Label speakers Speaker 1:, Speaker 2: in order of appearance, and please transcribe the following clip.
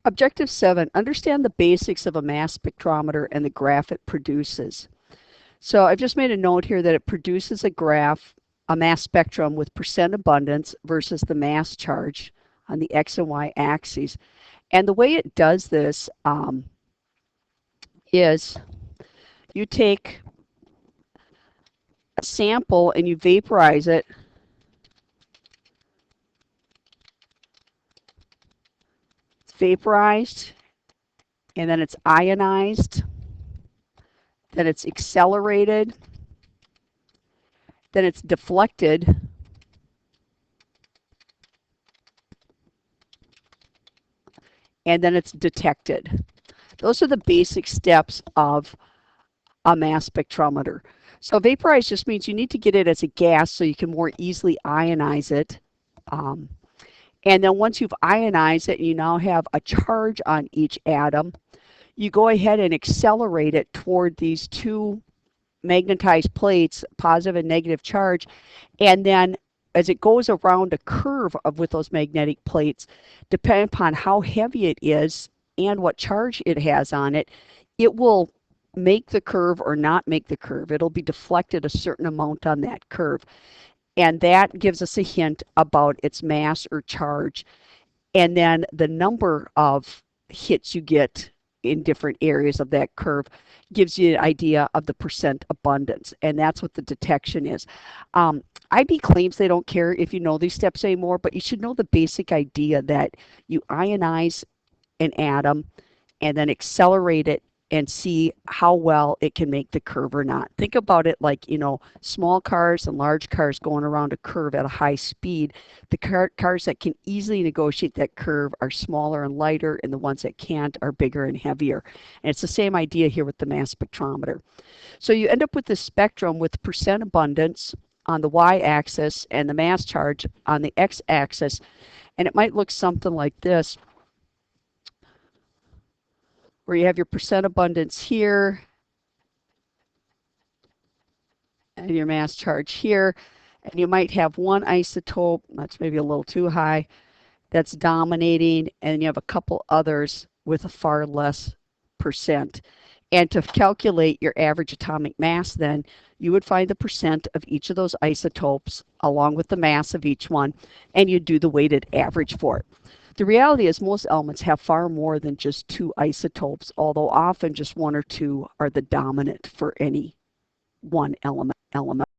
Speaker 1: Objective 7, understand the basics of a mass spectrometer and the graph it produces. So I've just made a note here that it produces a graph, a mass spectrum with percent abundance versus the mass charge on the X and Y axes. And the way it does this is you take a sample and you vaporize it. It's vaporized, and then it's ionized, then it's accelerated, then it's deflected, and then it's detected. Those are the basic steps of a mass spectrometer. So vaporize just means you need to get it as a gas so you can more easily ionize it. And then once you've ionized it and you now have a charge on each atom, you go ahead and accelerate it toward these two magnetized plates, positive and negative charge, and then as it goes around a curve with those magnetic plates, depending upon how heavy it is and what charge it has on it, it will make the curve or not make the curve. It'll be deflected a certain amount on that curve. And that gives us a hint about its mass or charge. And then the number of hits you get in different areas of that curve gives you an idea of the percent abundance. And that's what the detection is. IB claims they don't care if you know these steps anymore, but you should know the basic idea that you ionize an atom and then accelerate it and see how well it can make the curve or not. Think about it like, small cars and large cars going around a curve at a high speed. The cars that can easily negotiate that curve are smaller and lighter, and the ones that can't are bigger and heavier. And it's the same idea here with the mass spectrometer. So you end up with this spectrum with percent abundance on the y-axis and the mass charge on the x-axis, and it might look something like this, where you have your percent abundance here and your mass charge here, and you might have one isotope, that's maybe a little too high, that's dominating, and you have a couple others with a far less percent. And to calculate your average atomic mass, then, you would find the percent of each of those isotopes along with the mass of each one, and you do the weighted average for it. The reality is most elements have far more than just two isotopes, although often just one or two are the dominant for any one element.